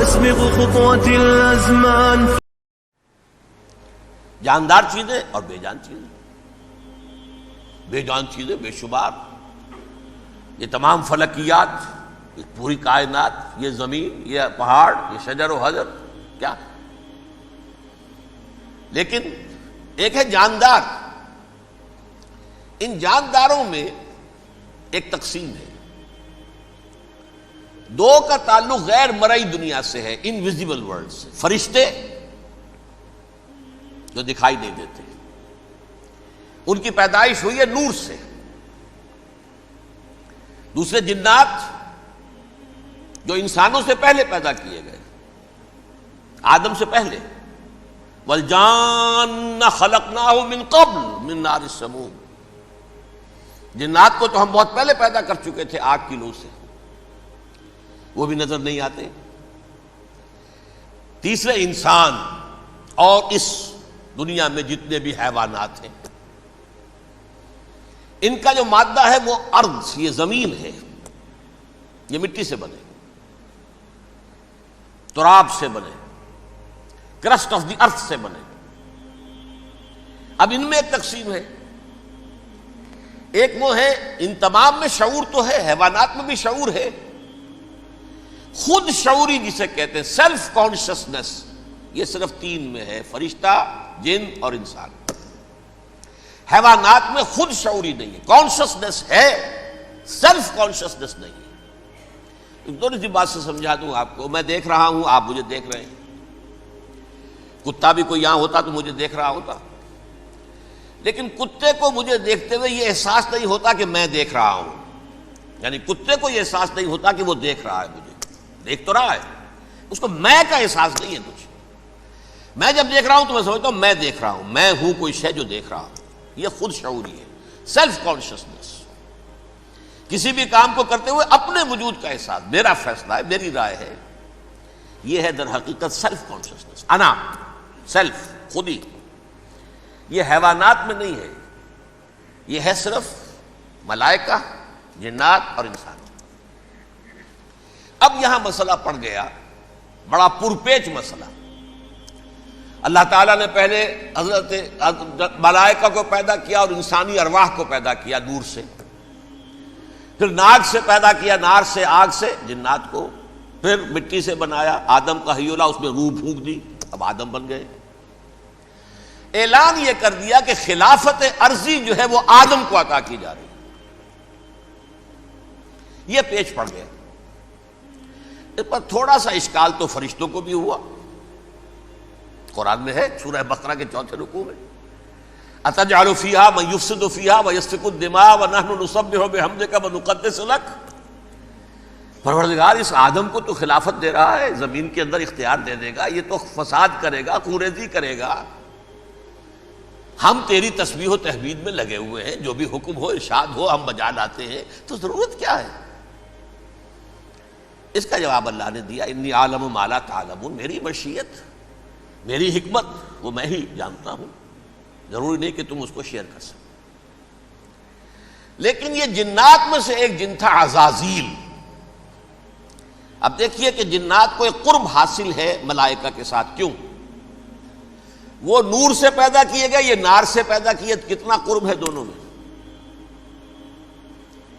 تسبق خطوة الأزمان. جاندار چیزیں اور بے جان چیزیں. بے جان چیزیں بے شمار، یہ تمام فلکیات، یہ پوری کائنات، یہ زمین، یہ پہاڑ، یہ شجر و حجر، کیا. لیکن ایک ہے جاندار. ان جانداروں میں ایک تقسیم ہے. دو کا تعلق غیر مرئی دنیا سے ہے، انویزیبل ورلڈ سے. فرشتے جو دکھائی نہیں دیتے، ان کی پیدائش ہوئی ہے نور سے. دوسرے جنات جو انسانوں سے پہلے پیدا کیے گئے، آدم سے پہلے. وَالْجَانَّ خَلَقْنَاهُ مِنْ قَبْلُ مِنْ نَارِ السَّمُومِ. جنات کو تو ہم بہت پہلے پیدا کر چکے تھے آگ کی لو سے، وہ بھی نظر نہیں آتے. تیسرے انسان اور اس دنیا میں جتنے بھی حیوانات ہیں، ان کا جو مادہ ہے وہ ارض، یہ زمین ہے. یہ مٹی سے بنے، تراب سے بنے، کرسٹ آف دی ارتھ سے بنے. اب ان میں ایک تقسیم ہے. ایک وہ ہے، ان تمام میں شعور تو ہے، حیوانات میں بھی شعور ہے. خود شعوری جسے کہتے ہیں، سیلف کانشسنس، یہ صرف تین میں ہے: فرشتہ، جن اور انسان. حیوانات میں خود شعوری نہیں ہے، کانشسنس ہے، سیلف کانشسنس نہیں ہے. تھوڑی سی بات سے سمجھا دوں آپ کو. میں دیکھ رہا ہوں، آپ مجھے دیکھ رہے ہیں. کتا بھی کوئی یہاں ہوتا تو مجھے دیکھ رہا ہوتا، لیکن کتے کو مجھے دیکھتے ہوئے یہ احساس نہیں ہوتا کہ میں دیکھ رہا ہوں. یعنی کتے کو یہ احساس نہیں ہوتا کہ وہ دیکھ رہا ہے مجھے. دیکھ تو رہا ہے، اس کو میں کا احساس نہیں ہے کچھ. میں جب دیکھ رہا ہوں تو میں سمجھتا ہوں میں دیکھ رہا ہوں، میں ہوں کوئی شے جو دیکھ رہا ہوں. یہ خود شعوری ہے، سیلف کانشسنس. کسی بھی کام کو کرتے ہوئے اپنے وجود کا احساس، میرا فیصلہ ہے، میری رائے ہے. یہ ہے در حقیقت سیلف کانشسنس، انا، سیلف، خودی. یہ حیوانات میں نہیں ہے، یہ ہے صرف ملائکہ، جنات اور انسان. اب یہاں مسئلہ پڑ گیا، بڑا پرپیچ مسئلہ. اللہ تعالیٰ نے پہلے حضرت ملائکہ کو پیدا کیا اور انسانی ارواح کو پیدا کیا نور سے. پھر ناک سے پیدا کیا، نار سے، آگ سے جنات کو. پھر مٹی سے بنایا، آدم کا حیولہ، اس میں روح پھونک دی، اب آدم بن گئے. اعلان یہ کر دیا کہ خلافت ارضی جو ہے وہ آدم کو عطا کی جا رہی ہے. یہ پیچ پڑ گیا. اس پر تھوڑا سا اشکال تو فرشتوں کو بھی ہوا. قرآن میں ہے، سورہ بقرہ کے 4 رکوع میں: اَتَجْعَلُ فِيهَا مَن يُفْسِدُ فِيهَا وَيَسْفِكُ الدِّمَاءَ وَنَحْنُ نُسَبِّحُ بِحَمْدِكَ وَنُقَدِّسُ لَكَ. پروردگار اس آدم کو تو خلافت دے رہا ہے، زمین کے اندر اختیار دے دے گا، یہ تو فساد کرے گا، کوریزی کرے گا. ہم تیری تسبیح و تحمید میں لگے ہوئے ہیں، جو بھی حکم ہو، ارشاد ہو، ہم بجا لاتے ہیں، تو ضرورت کیا ہے؟ اس کا جواب اللہ نے دیا: انی عالم ما لا تعلمون. میری مشیت، میری حکمت، وہ میں ہی جانتا ہوں، ضروری نہیں کہ تم اس کو شیئر کر سکو. لیکن یہ جنات میں سے ایک جن تھا عزازیل. اب دیکھیے کہ جنات کو ایک قرب حاصل ہے ملائکہ کے ساتھ. کیوں؟ وہ نور سے پیدا کیے گئے، یہ نار سے پیدا کیے. کتنا قرب ہے دونوں میں.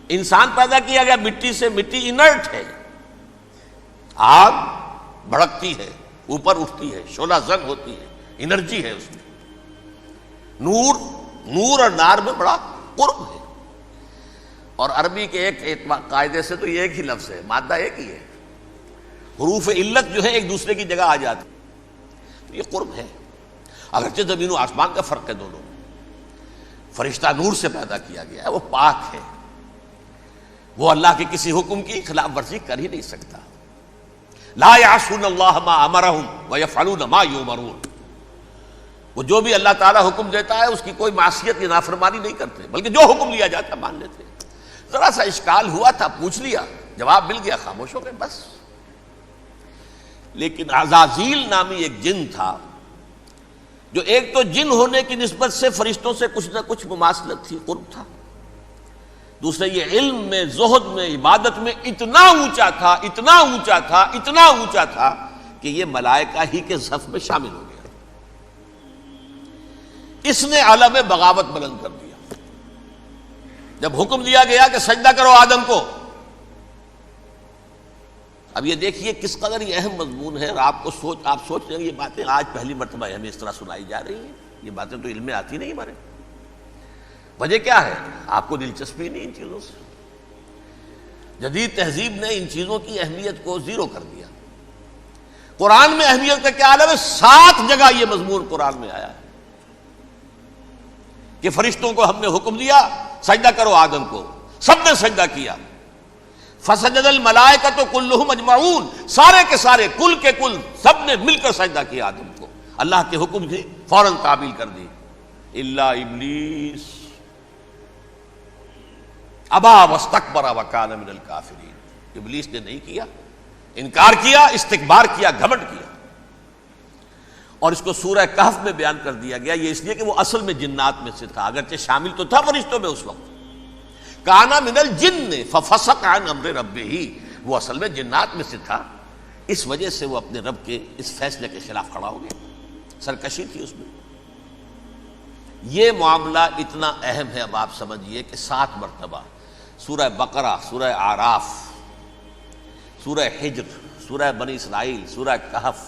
انسان پیدا کیا گیا مٹی سے، مٹی انرٹ ہے، آگ بھڑکتی ہے، اوپر اٹھتی ہے، شعلہ زن ہوتی ہے، انرجی ہے اس میں. نور اور نار میں بڑا قرب ہے. اور عربی کے ایک قاعدے سے تو یہ ایک ہی لفظ ہے، مادہ ایک ہی ہے. حروف علت جو ہے ایک دوسرے کی جگہ آ جاتی. یہ قرب ہے، اگرچہ زمین و آسمان کا فرق ہے دونوں میں. فرشتہ نور سے پیدا کیا گیا ہے، وہ پاک ہے، وہ اللہ کے کسی حکم کی خلاف ورزی کر ہی نہیں سکتا. لا یعصون اللہ ما امرہم ویفعلون ما یؤمرون. وہ جو بھی اللہ تعالیٰ حکم دیتا ہے اس کی کوئی معصیت یا نافرمانی نہیں کرتے، بلکہ جو حکم لیا جاتا ہے مان لیتے. ذرا سا اشکال ہوا تھا، پوچھ لیا، جواب مل گیا، خاموش ہو گئے بس. لیکن عزازیل نامی ایک جن تھا، جو ایک تو جن ہونے کی نسبت سے فرشتوں سے کچھ نہ کچھ مماثلت تھی، قرب تھا. دوسرے یہ علم میں، زہد میں، عبادت میں اتنا اونچا تھا، اتنا اونچا تھا، اتنا اونچا تھا کہ یہ ملائکہ ہی کے صف میں شامل ہو گیا. اس نے علم بغاوت بلند کر دیا. جب حکم دیا گیا کہ سجدہ کرو آدم کو، اب یہ دیکھیے کس قدر یہ اہم مضمون ہے. اور آپ سوچ رہے ہیں یہ باتیں آج پہلی مرتبہ ہمیں اس طرح سنائی جا رہی ہیں. یہ باتیں تو علم میں آتی نہیں ہمارے. وجہ کیا ہے؟ آپ کو دلچسپی نہیں ان چیزوں سے. جدید تہذیب نے ان چیزوں کی اہمیت کو زیرو کر دیا. قرآن میں اہمیت کا کیا عالم ہے؟ 7 جگہ یہ مضمون قرآن میں آیا ہے کہ فرشتوں کو ہم نے حکم دیا سجدہ کرو آدم کو، سب نے سجدہ کیا. فسجد الملائکۃ کلھم اجمعون، سارے کے سارے، کل کے کل، سب نے مل کر سجدہ کیا آدم کو. اللہ کے حکم سے فوراً تعبیل کر دی. الا ابلیس ابا واستکبر وکان من الکافرین. ابلیس نے نہیں کیا، انکار کیا، استکبار کیا، گھمنڈ کیا. اور اس کو سورہ کہف میں بیان کر دیا گیا. یہ اس لیے کہ وہ اصل میں جنات میں سے تھا، اگرچہ شامل تو تھا فرشتوں میں اس وقت. کانا من الجن ففسق عن امر ربہ، وہ اصل میں جنات میں سے تھا. اس وجہ سے وہ اپنے رب کے اس فیصلے کے خلاف کھڑا ہو گیا. سرکشی تھی اس میں. یہ معاملہ اتنا اہم ہے، اب آپ سمجھیے کہ 7 مرتبہ سورہ بقرہ، سورہ اعراف، سورہ حجر، سورہ بنی اسرائیل، سورہ کہف،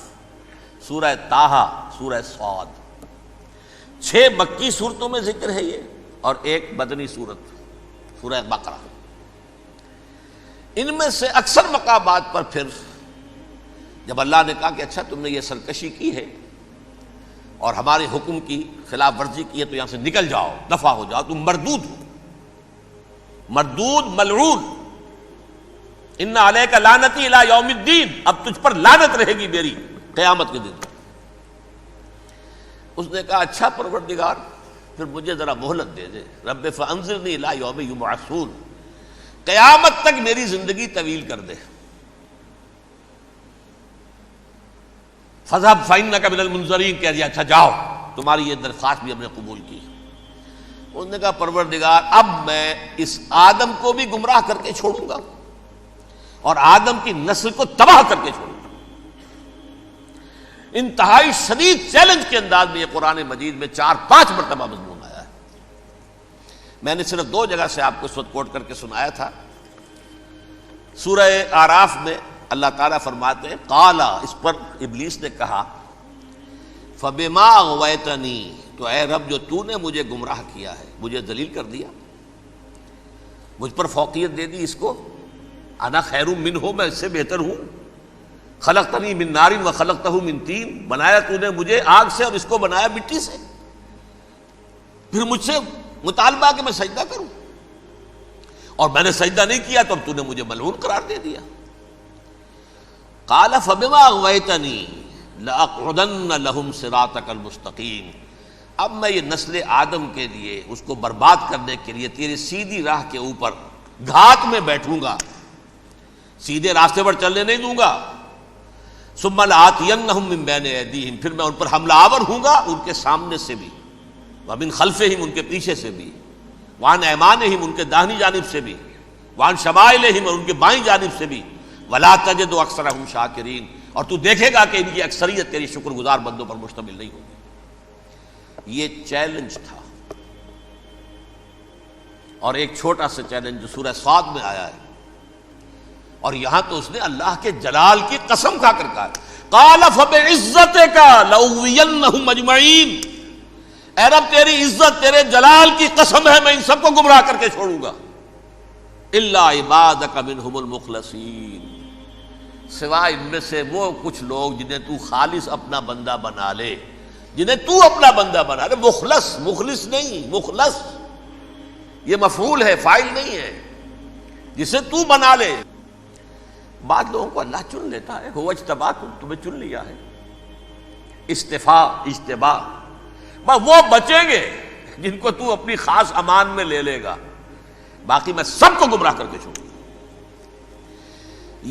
سورہ طٰہٰ، سورہ صاد، 6 مکی صورتوں میں ذکر ہے یہ، اور 1 مدنی صورت سورہ بقرہ. ان میں سے اکثر مقامات پر پھر جب اللہ نے کہا کہ اچھا تم نے یہ سرکشی کی ہے اور ہمارے حکم کی خلاف ورزی کی ہے تو یہاں سے نکل جاؤ، دفع ہو جاؤ، تم مردود ہو، مردود ملعون. ان علیک لعنتی الی یوم الدین، اب تجھ پر لعنت رہے گی میری قیامت کے دن. اس نے کہا اچھا پروردگار پھر مجھے ذرا مہلت دے دے. رب فانظرنی الی یوم یبعثون، قیامت تک میری زندگی طویل کر دے. فذهب فإنك من المنظرین، کہہ دیا اچھا جاؤ، تمہاری یہ درخواست بھی ہم نے قبول کی. انہوں نے کہا پروردگار اب میں اس آدم کو بھی گمراہ کر کے چھوڑوں گا اور آدم کی نسل کو تباہ کر کے چھوڑوں گا. انتہائی شدید چیلنج کے انداز میں یہ قرآن مجید میں 4-5 مرتبہ مضمون آیا ہے. میں نے صرف 2 جگہ سے آپ کو اس وقت کوٹ کر کے سنایا تھا. سورہ اعراف میں اللہ تعالیٰ فرماتے ہیں قالا، اس پر ابلیس نے کہا فبما اغویتنی، تو اے رب جو تو نے مجھے گمراہ کیا ہے، مجھے ذلیل کر دیا، مجھ پر فوقیت دے دی، اس کو انا خیر منہ، میں اس سے بہتر ہوں. خلقتنی من نار وخلقتہ من طین، بنایا تو نے مجھے آگ سے اور اس کو بنایا مٹی سے. پھر مجھ سے مطالبہ کہ میں سجدہ کروں، اور میں نے سجدہ نہیں کیا تو اب تو نے مجھے ملعون قرار دے دیا. قال فبما اغویتنی لاقعدن لهم صراطک المستقیم، اب میں یہ نسل آدم کے لیے، اس کو برباد کرنے کے لیے تیری سیدھی راہ کے اوپر گھات میں بیٹھوں گا، سیدھے راستے پر چلنے نہیں دوں گا. ثم لآتینہم من بین ایدیہم، پھر میں ان پر حملہ آور ہوں گا، ان کے سامنے سے بھی، ومن خلفہم، ان کے پیچھے سے بھی، وعن ایمانہم، ان کے داہنی جانب سے بھی، وعن شمائلہم، اور ان کے بائیں جانب سے بھی، ولا تجد اکثرہم شاکرین، اور تو دیکھے گا کہ ان کی اکثریت تیری شکر گزار بندوں پر مشتمل نہیں ہوگی. یہ چیلنج تھا. اور ایک چھوٹا سا چیلنج جو سورہ صاد میں آیا ہے، اور یہاں تو اس نے اللہ کے جلال کی قسم کھا کر کہا قال فبعزتک لأغوینہم اجمعین، اے رب تیری عزت، تیرے جلال کی قسم ہے میں ان سب کو گمراہ کر کے چھوڑوں گا. الا عبادک منہم المخلصین، سوائے ان میں سے وہ کچھ لوگ جنہیں تو خالص اپنا بندہ بنا لے، جنہیں تو اپنا بندہ بنا لے. مخلص، مخلص نہیں، مخلص یہ مفعول ہے، فاعل نہیں ہے. جسے تو بنا لے. بعض لوگوں کو اللہ چن لیتا ہے، هو اجتباکم، تمہیں چن لیا ہے. استفاء، اجتباء، بس وہ بچیں گے جن کو تو اپنی خاص امان میں لے لے گا، باقی میں سب کو گمراہ کر کے چھوڑوں گا.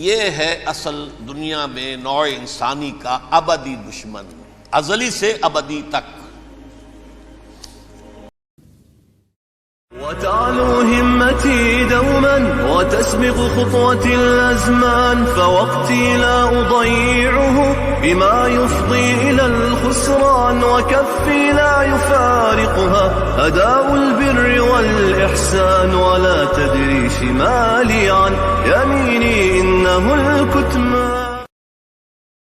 یہ ہے اصل دنیا میں نوع انسانی کا ابدی دشمن، ازلی سے ابدی تک. وتعلو همتي دوما وتسبق خطوتي الأزمان، فوقتي لا أضيعه بما يفضي إلى الخسران وكفي لا يفارقها أداء البر والإحسان ولا تدري شمالي عن يميني إنه الكتمان